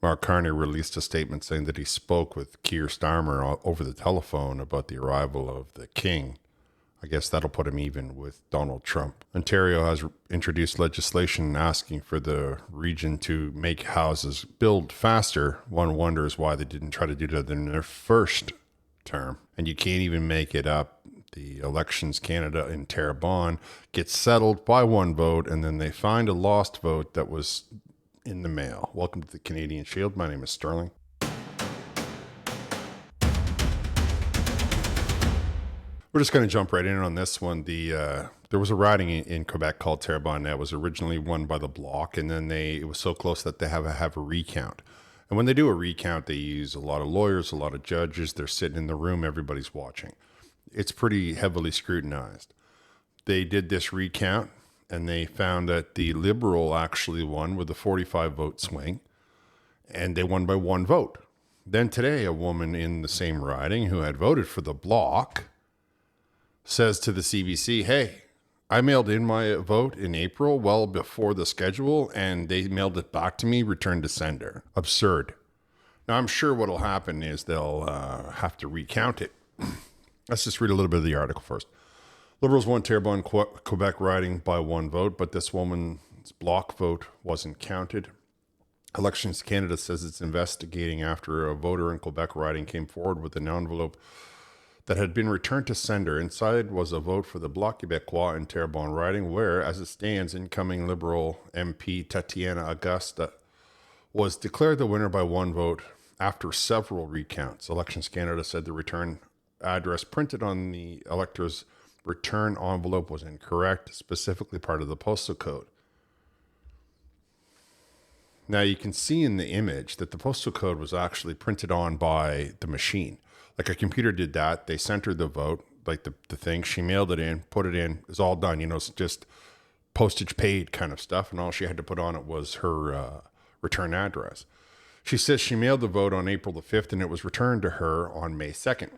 Mark Carney released a statement saying that he spoke with Keir Starmer over the telephone about the arrival of the king. I guess that'll put him even with Donald Trump. Ontario has introduced legislation asking for the region to make houses build faster. One wonders why they didn't try to do that in their first term. And you can't even make it up. The Elections Canada in Terrebonne gets settled by one vote, and then they find a lost vote that was in the mail. Welcome to the Canadian Shield. My name is Sterling. We're just going to jump right in on this one. There was a riding in Quebec called Terrebonne that was originally won by the Bloc, and then it was so close that they have a recount. And when they do a recount, they use a lot of lawyers, a lot of judges. They're sitting in the room, everybody's watching. It's pretty heavily scrutinized. They did this recount, and they found that the Liberal actually won with a 45 vote swing, and they won by one vote. Then today, a woman in the same riding who had voted for the Bloc says to the CBC, hey, I mailed in my vote in April, well before the schedule, and they mailed it back to me, returned to sender. Absurd. Now, I'm sure what'll happen is they'll have to recount it. Let's just read a little bit of the article first. Liberals won Terrebonne, Quebec riding by one vote, but this woman's Bloc vote wasn't counted. Elections Canada says it's investigating after a voter in Quebec riding came forward with an envelope that had been returned to sender. Inside was a vote for the Bloc Québécois in Terrebonne riding, where, as it stands, incoming Liberal MP Tatiana Augusta was declared the winner by one vote after several recounts. Elections Canada said the return address printed on the elector's return envelope was incorrect, specifically part of the postal code. Now you can see in the image that the postal code was actually printed on by the machine. Like a computer did that. They sent her the vote, like the thing. She mailed it in, put it in. It's all done. It's just postage paid kind of stuff. And all she had to put on it was her return address. She says she mailed the vote on April the 5th and it was returned to her on May 2nd.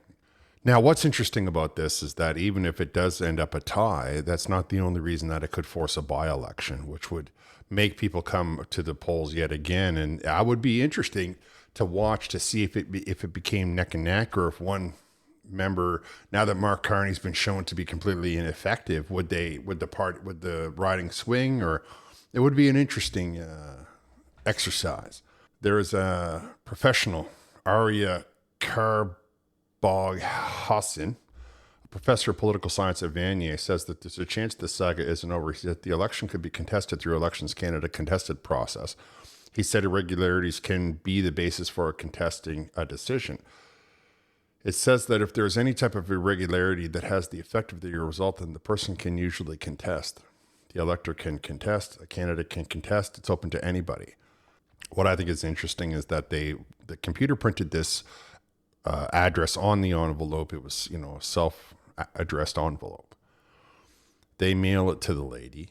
Now, what's interesting about this is that even if it does end up a tie, that's not the only reason that it could force a by-election, which would make people come to the polls yet again. And that would be interesting to watch to see if it became neck and neck, or if one member, now that Mark Carney's been shown to be completely ineffective, would the riding swing, or it would be an interesting exercise. There is a professional, Arya Hassan, a professor of political science at Vanier, says that there's a chance the saga isn't over. He said the election could be contested through Elections Canada contested process. He said irregularities can be the basis for contesting a decision. It says that if there's any type of irregularity that has the effect of the result, then the person can usually contest. The elector can contest, a candidate can contest. It's open to anybody. What I think is interesting is that the computer printed this address on the envelope. It was, a self-addressed envelope. They mail it to the lady.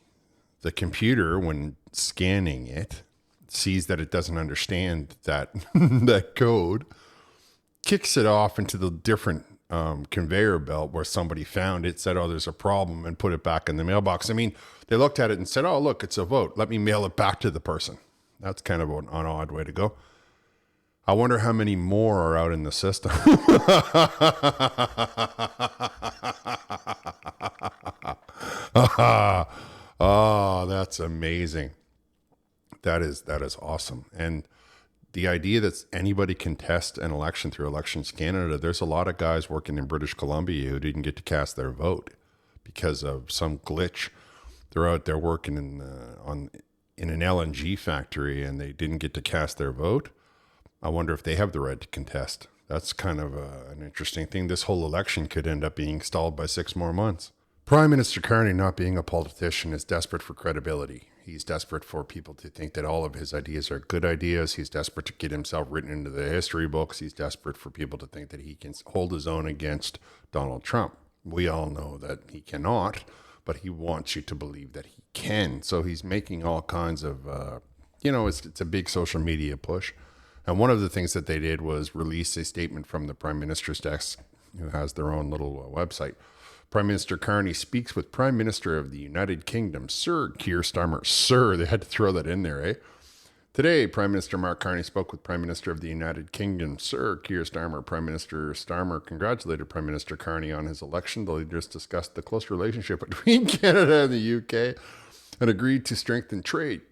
The computer, when scanning it, sees that it doesn't understand that that code, kicks it off into the different conveyor belt where somebody found it, said, oh, there's a problem, and put it back in the mailbox. I mean, they looked at it and said, oh, look, it's a vote. Let me mail it back to the person. That's kind of an odd way to go. I wonder how many more are out in the system. Oh, that's amazing. That is awesome. And the idea that anybody can test an election through Elections Canada, there's a lot of guys working in British Columbia who didn't get to cast their vote because of some glitch. They're out there working in an LNG factory and they didn't get to cast their vote. I wonder if they have the right to contest. That's kind of an interesting thing. This whole election could end up being stalled by 6 more months. Prime Minister Carney, not being a politician, is desperate for credibility. He's desperate for people to think that all of his ideas are good ideas. He's desperate to get himself written into the history books. He's desperate for people to think that he can hold his own against Donald Trump. We all know that he cannot, but he wants you to believe that he can. So he's making all kinds of, it's a big social media push. And one of the things that they did was release a statement from the Prime Minister's desk, who has their own little website. Prime Minister Carney speaks with Prime Minister of the United Kingdom, Sir Keir Starmer. Sir, they had to throw that in there, eh? Today, Prime Minister Mark Carney spoke with Prime Minister of the United Kingdom, Sir Keir Starmer. Prime Minister Starmer congratulated Prime Minister Carney on his election. The leaders discussed the close relationship between Canada and the UK and agreed to strengthen trade,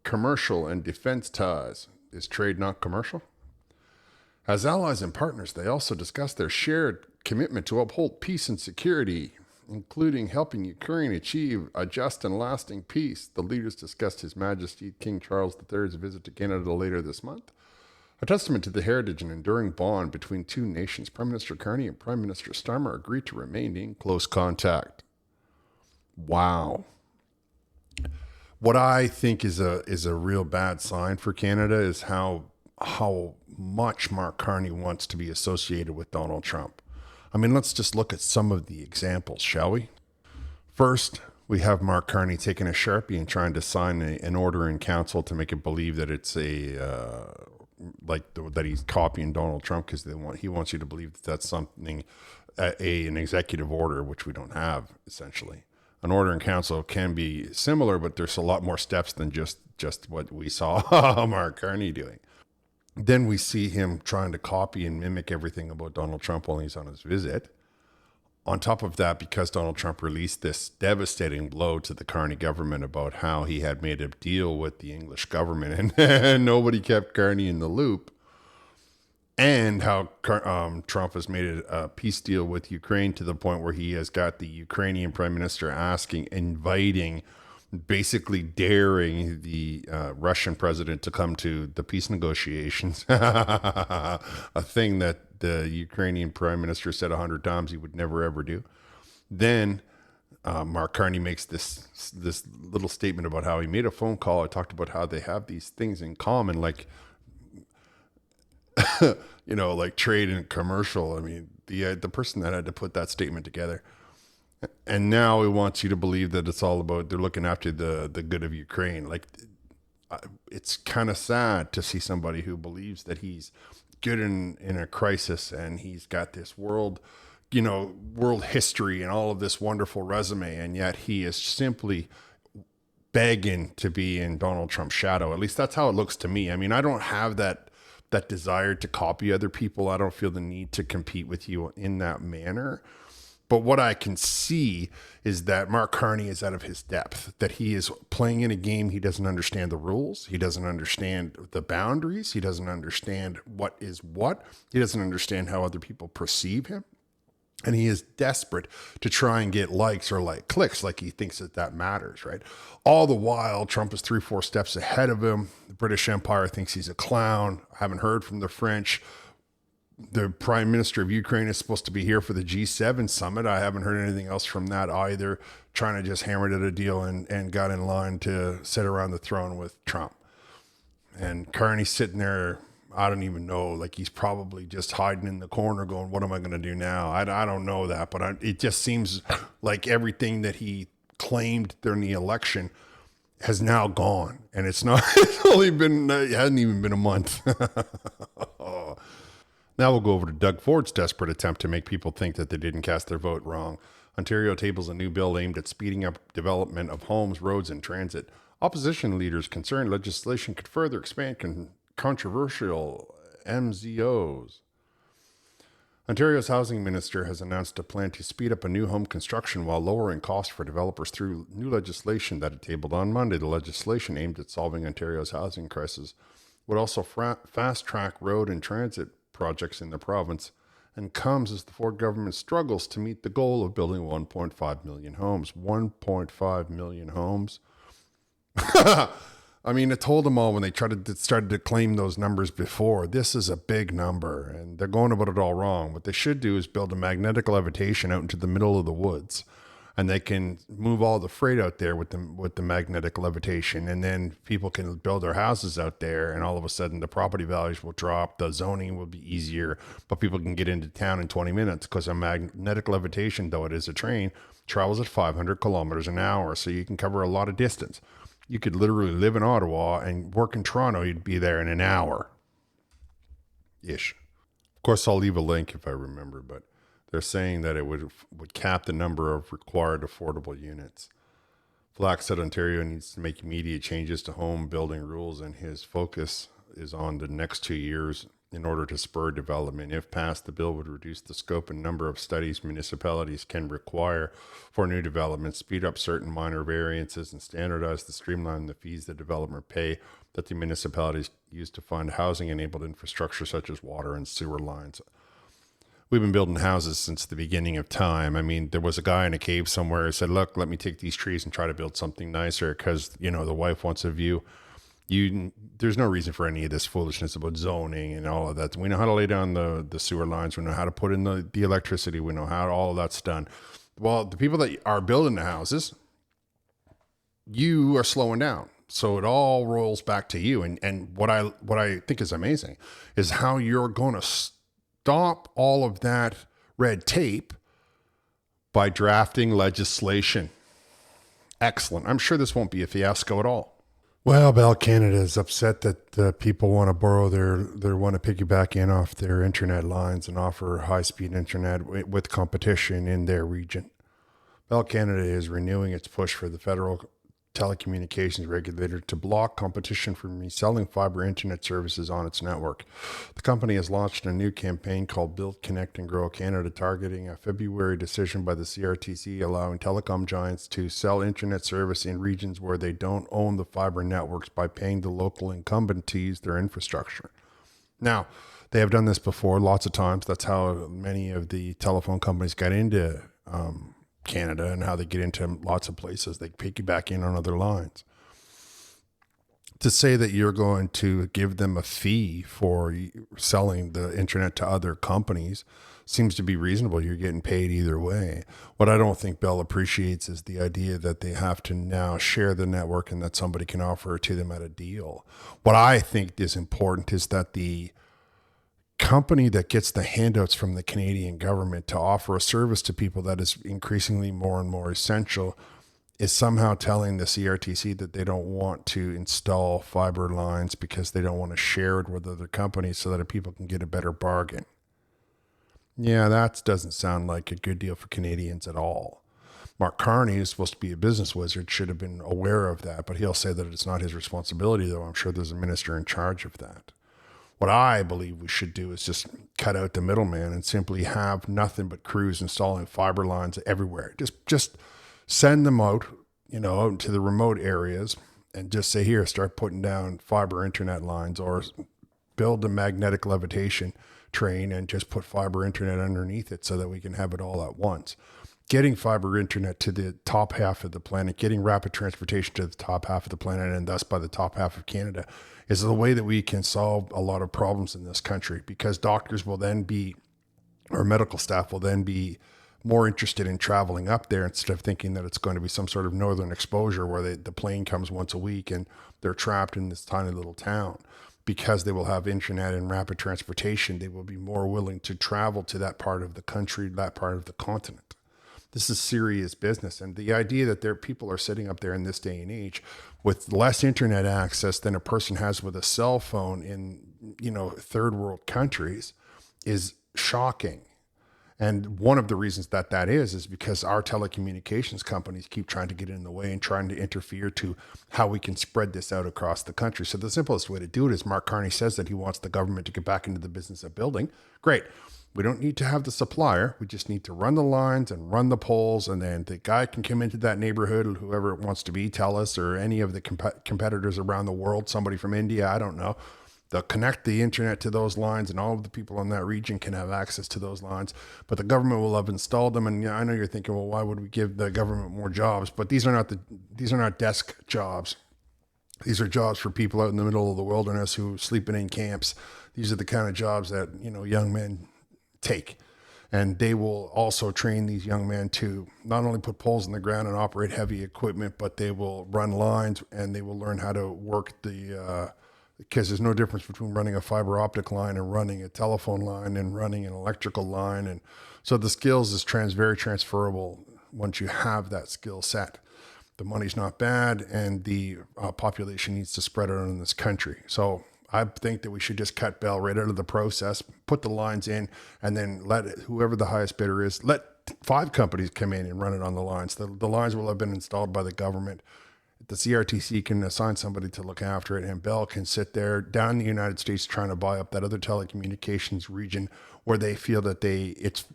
commercial, and defense ties. Is trade not commercial? As allies and partners, they also discussed their shared commitment to uphold peace and security, including helping Ukraine achieve a just and lasting peace. The leaders discussed His Majesty King Charles III's visit to Canada later this month, a testament to the heritage and enduring bond between two nations. Prime Minister Carney and Prime Minister Starmer agreed to remain in close contact. Wow. What I think is a real bad sign for Canada is how much Mark Carney wants to be associated with Donald Trump. I mean, let's just look at some of the examples, shall we? First, we have Mark Carney taking a Sharpie and trying to sign an order in council to make it believe that it's that he's copying Donald Trump because he wants you to believe that that's something, an executive order, which we don't have, essentially. An order in council can be similar, but there's a lot more steps than just what we saw Mark Carney doing. Then we see him trying to copy and mimic everything about Donald Trump while he's on his visit. On top of that, because Donald Trump released this devastating blow to the Carney government about how he had made a deal with the English government and nobody kept Carney in the loop, and how Trump has made a peace deal with Ukraine to the point where he has got the Ukrainian prime minister inviting, basically daring the Russian president to come to the peace negotiations, a thing that the Ukrainian prime minister said 100 times he would never, ever do. Then Mark Carney makes this little statement about how he made a phone call. I talked about how they have these things in common, like, like trade and commercial. I mean, the person that had to put that statement together. And now he wants you to believe that it's all about they're looking after the good of Ukraine. Like, it's kind of sad to see somebody who believes that he's good in a crisis and he's got this world history and all of this wonderful resume, and yet he is simply begging to be in Donald Trump's shadow. At least that's how it looks to me. I mean, I don't have that desire to copy other people. I don't feel the need to compete with you in that manner. But what I can see is that Mark Carney is out of his depth, that he is playing in a game. He doesn't understand the rules. He doesn't understand the boundaries. He doesn't understand what is what. He doesn't understand how other people perceive him. And he is desperate to try and get likes or clicks, like he thinks that matters, right? All the while, Trump is 3-4 steps ahead of him. The British Empire thinks he's a clown. I haven't heard from the French. The prime minister of Ukraine is supposed to be here for the G7 summit. I haven't heard anything else from that either. Trying to just hammer it a deal and got in line to sit around the throne with Trump. And Carney's sitting there, I don't even know, like he's probably just hiding in the corner going, what am I going to do now? I don't know that, but it just seems like everything that he claimed during the election has now gone. And it's not, it hasn't even been a month. Now we'll go over to Doug Ford's desperate attempt to make people think that they didn't cast their vote wrong. Ontario tables a new bill aimed at speeding up development of homes, roads, and transit. Opposition leaders concerned legislation could further expand controversial MZOs. Ontario's housing minister has announced a plan to speed up a new home construction while lowering costs for developers through new legislation that it tabled on Monday. The legislation aimed at solving Ontario's housing crisis would also fast-track road and transit projects in the province, and comes as the Ford government struggles to meet the goal of building 1.5 million homes. 1.5 million homes. I mean, I told them all when they started to claim those numbers before, this is a big number, and they're going about it all wrong. What they should do is build a magnetic levitation out into the middle of the woods, and they can move all the freight out there with the magnetic levitation, and then people can build their houses out there, and all of a sudden the property values will drop, the zoning will be easier, but people can get into town in 20 minutes because a magnetic levitation, though it is a train, travels at 500 kilometers an hour, so you can cover a lot of distance. You could literally live in Ottawa and work in Toronto. You'd be there in an hour-ish. Of course, I'll leave a link if I remember, but they're saying that it would cap the number of required affordable units. Flack said Ontario needs to make immediate changes to home building rules, and his focus is on the next 2 years in order to spur development. If passed, the bill would reduce the scope and number of studies municipalities can require for new development, speed up certain minor variances, and standardize the streamline the fees the developer pay that the municipalities use to fund housing-enabled infrastructure such as water and sewer lines. We've been building houses since the beginning of time. I mean, there was a guy in a cave somewhere who said, look, let me take these trees and try to build something nicer because, the wife wants a view. There's no reason for any of this foolishness about zoning and all of that. We know how to lay down the sewer lines. We know how to put in the electricity. We know how all of that's done. Well, the people that are building the houses, you are slowing down. So it all rolls back to you. And what I think is amazing is how you're going to stop all of that red tape by drafting legislation. Excellent. I'm sure this won't be a fiasco at all. Well, Bell Canada is upset that people want to borrow their want to piggyback in off their internet lines and offer high-speed internet with competition in their region. Bell Canada is renewing its push for the federal telecommunications regulator to block competition from reselling fiber internet services on its network. The company has launched a new campaign called Build, Connect and Grow Canada, targeting a February decision by the CRTC allowing telecom giants to sell internet service in regions where they don't own the fiber networks by paying the local incumbent to use their infrastructure. Now, they have done this before lots of times. That's how many of the telephone companies got into Canada and how they get into lots of places. They piggyback in on other lines. To say that you're going to give them a fee for selling the internet to other companies seems to be reasonable. You're getting paid either way. What I don't think Bell appreciates is the idea that they have to now share the network and that somebody can offer it to them at a deal. What I think is important is that the company that gets the handouts from the Canadian government to offer a service to people that is increasingly more and more essential is somehow telling the CRTC that they don't want to install fiber lines because they don't want to share it with other companies so that people can get a better bargain. Yeah, that doesn't sound like a good deal for Canadians at all. Mark Carney, who's supposed to be a business wizard, should have been aware of that, but he'll say that it's not his responsibility, though I'm sure there's a minister in charge of that. What I believe we should do is just cut out the middleman and simply have nothing but crews installing fiber lines everywhere. Just send them out, out to the remote areas and just say, here, start putting down fiber internet lines, or build a magnetic levitation train and just put fiber internet underneath it so that we can have it all at once. Getting fiber internet to the top half of the planet, getting rapid transportation to the top half of the planet, and thus by the top half of Canada, is the way that we can solve a lot of problems in this country, because doctors will then be, or medical staff will then be more interested in traveling up there instead of thinking that it's going to be some sort of northern exposure where the plane comes once a week and they're trapped in this tiny little town. Because they will have internet and rapid transportation, they will be more willing to travel to that part of the country, that part of the continent. This is serious business. And the idea that people are sitting up there in this day and age with less internet access than a person has with a cell phone in, third world countries is shocking. And one of the reasons that is because our telecommunications companies keep trying to get in the way and trying to interfere to how we can spread this out across the country. So the simplest way to do it is Mark Carney says that he wants the government to get back into the business of building. Great. We don't need to have the supplier. We just need to run the lines and run the poles. And then the guy can come into that neighborhood, whoever it wants to be, TELUS or any of the competitors around the world, somebody from India, I don't know. They'll connect the internet to those lines, and all of the people in that region can have access to those lines. But the government will have installed them. And I know you're thinking, well, why would we give the government more jobs? But these are not desk jobs. These are jobs for people out in the middle of the wilderness who are sleeping in camps. These are the kind of jobs that young men take. And they will also train these young men to not only put poles in the ground and operate heavy equipment, but they will run lines and they will learn how to work because there's no difference between running a fiber optic line and running a telephone line and running an electrical line. And so the skills is very transferable once you have that skill set. The money's not bad, and the population needs to spread it in this country. So I think that we should just cut Bell right out of the process, put the lines in, and then let whoever the highest bidder is, let 5 companies come in and run it on the lines. The lines will have been installed by the government. The CRTC can assign somebody to look after it, and Bell can sit there down in the United States trying to buy up that other telecommunications region where they feel that it's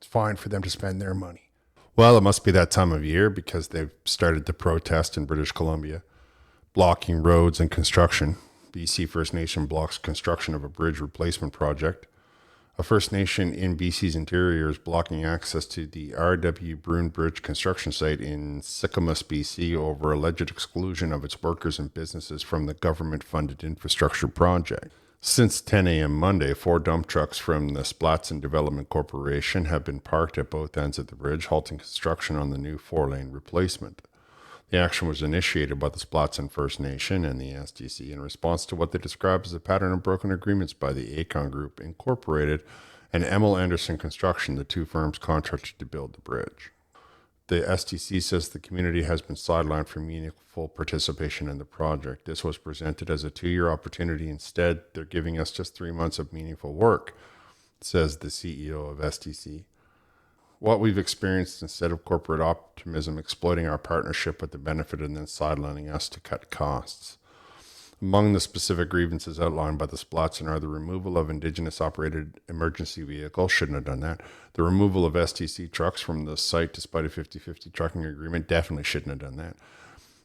fine for them to spend their money. Well, it must be that time of year because they've started to protest in British Columbia, blocking roads and construction. BC First Nation blocks construction of a bridge replacement project. A First Nation in BC's interior is blocking access to the R.W. Bruin Bridge construction site in Sycamus, BC, over alleged exclusion of its workers and businesses from the government-funded infrastructure project. Since 10 a.m. Monday, 4 dump trucks from the Splatson Development Corporation have been parked at both ends of the bridge, halting construction on the new 4-lane replacement. The action was initiated by the Splatson First Nation and the STC in response to what they describe as a pattern of broken agreements by the Acon Group Incorporated and Emil Anderson Construction, the 2 firms contracted to build the bridge. The STC says the community has been sidelined from meaningful participation in the project. This was presented as a 2-year opportunity. Instead, they're giving us just 3 months of meaningful work, says the CEO of STC. What we've experienced instead of corporate optimism exploiting our partnership with the benefit and then sidelining us to cut costs. Among the specific grievances outlined by the Splatson are the removal of Indigenous operated emergency vehicles, shouldn't have done that. The removal of STC trucks from the site despite a 50-50 trucking agreement, definitely shouldn't have done that.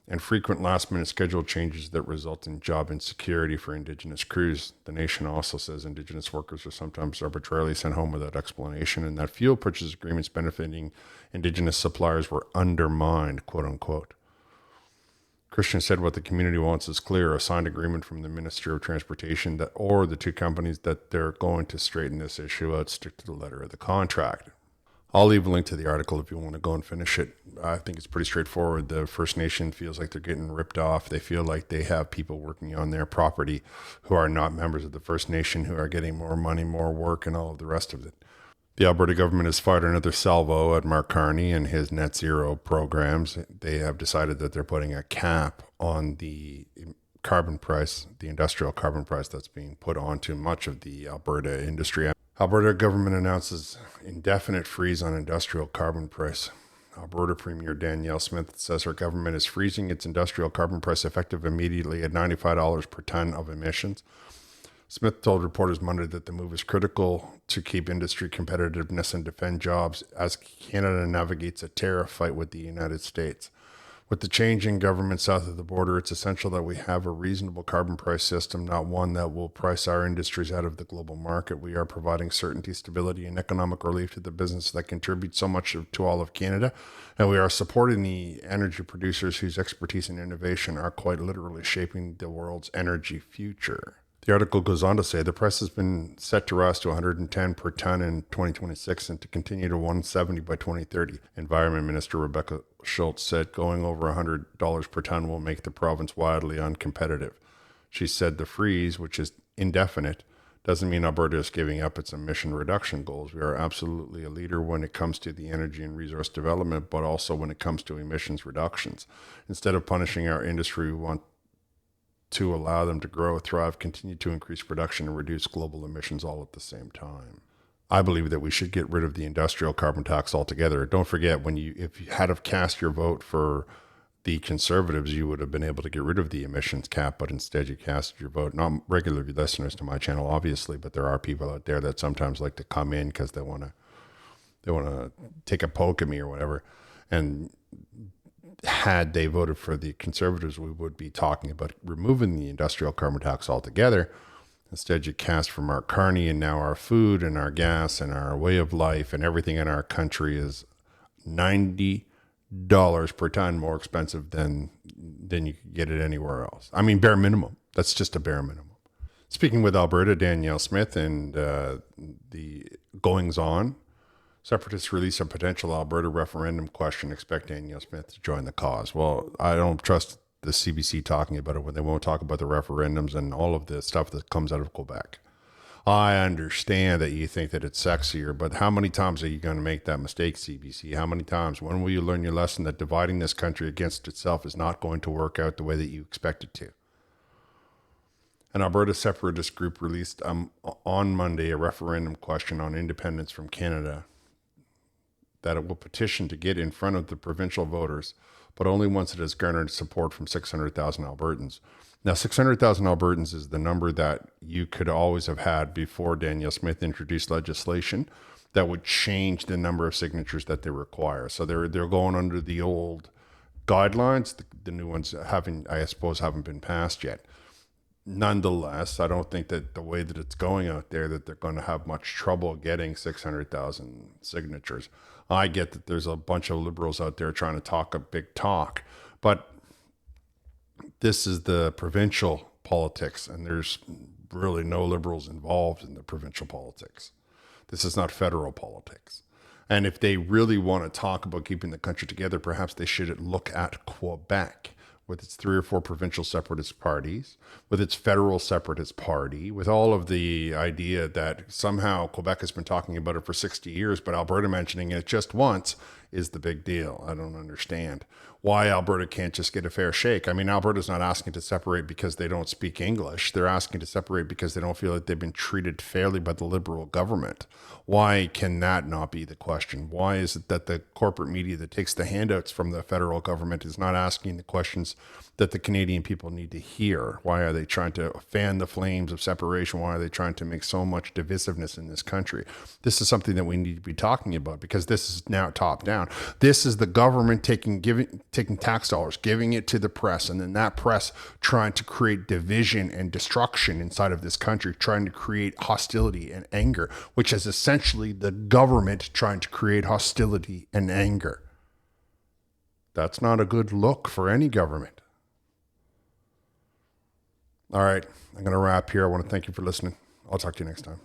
And frequent last-minute schedule changes that result in job insecurity for Indigenous crews. The nation also says Indigenous workers are sometimes arbitrarily sent home without explanation, and that fuel purchase agreements benefiting Indigenous suppliers were undermined, quote-unquote. Christian said what the community wants is clear, a signed agreement from the Ministry of Transportation or the 2 companies that they're going to straighten this issue out, stick to the letter of the contract. I'll leave a link to the article if you want to go and finish it. I think it's pretty straightforward. The First Nation feels like they're getting ripped off. They feel like they have people working on their property who are not members of the First Nation, who are getting more money, more work, and all of the rest of it. The Alberta government has fired another salvo at Mark Carney and his net zero programs. They have decided that they're putting a cap on the carbon price, the industrial carbon price that's being put onto much of the Alberta industry. Alberta government announces indefinite freeze on industrial carbon price. Alberta Premier Danielle Smith says her government is freezing its industrial carbon price effective immediately at $95 per ton of emissions. Smith told reporters Monday that the move is critical to keep industry competitiveness and defend jobs as Canada navigates a tariff fight with the United States. With the change in government south of the border, it's essential that we have a reasonable carbon price system, not one that will price our industries out of the global market. We are providing certainty, stability, and economic relief to the business that contributes so much to all of Canada, and we are supporting the energy producers whose expertise and innovation are quite literally shaping the world's energy future. The article goes on to say the price has been set to rise to $110 per ton in 2026 and to continue to $170 by 2030. Environment Minister Rebecca Schultz said going over $100 per ton will make the province wildly uncompetitive. She said the freeze, which is indefinite, doesn't mean Alberta is giving up its emission reduction goals. We are absolutely a leader when it comes to the energy and resource development, but also when it comes to emissions reductions. Instead of punishing our industry, we want to allow them to grow, thrive, continue to increase production, and reduce global emissions all at the same time. I believe that we should get rid of the industrial carbon tax altogether. Don't forget, if you had have cast your vote for the Conservatives, you would have been able to get rid of the emissions cap, but instead you cast your vote. Not regular listeners to my channel, obviously, but there are people out there that sometimes like to come in because they want to take a poke at me or whatever. And had they voted for the Conservatives, we would be talking about removing the industrial carbon tax altogether. Instead, you cast for Mark Carney, and now our food and our gas and our way of life and everything in our country is $90 per ton more expensive than you could get it anywhere else. I mean, bare minimum. That's just a bare minimum. Speaking with Alberta, Danielle Smith, and the goings on, Separatists release a potential Alberta referendum question, expect Danielle Smith to join the cause. Well, I don't trust the CBC talking about it when they won't talk about the referendums and all of the stuff that comes out of Quebec. I understand that you think that it's sexier, but how many times are you going to make that mistake, CBC? How many times? When will you learn your lesson that dividing this country against itself is not going to work out the way that you expect it to? An Alberta separatist group released on Monday a referendum question on independence from Canada that it will petition to get in front of the provincial voters, but only once it has garnered support from 600,000 Albertans. Now, 600,000 Albertans is the number that you could always have had before Danielle Smith introduced legislation that would change the number of signatures that they require. So they're going under the old guidelines. The new ones haven't been passed yet. Nonetheless, I don't think that the way that it's going out there that they're going to have much trouble getting 600,000 signatures. I get that there's a bunch of liberals out there trying to talk a big talk, but this is the provincial politics, and there's really no liberals involved in the provincial politics. This is not federal politics. And if they really want to talk about keeping the country together, perhaps they should look at Quebec with its 3 or 4 provincial separatist parties, with its federal separatist party, with all of the idea that somehow Quebec has been talking about it for 60 years, but Alberta mentioning it just once is the big deal. I don't understand why Alberta can't just get a fair shake. I mean, Alberta's not asking to separate because they don't speak English. They're asking to separate because they don't feel like they've been treated fairly by the Liberal government. Why can that not be the question? Why is it that the corporate media that takes the handouts from the federal government is not asking the questions that the Canadian people need to hear? Why are they trying to fan the flames of separation? Why are they trying to make so much divisiveness in this country? This is something that we need to be talking about, because this is now top down. This is the government taking tax dollars, giving it to the press, and then that press trying to create division and destruction inside of this country, trying to create hostility and anger, which is essentially the government trying to create hostility and anger. That's not a good look for any government. All right, I'm going to wrap here. I want to thank you for listening. I'll talk to you next time.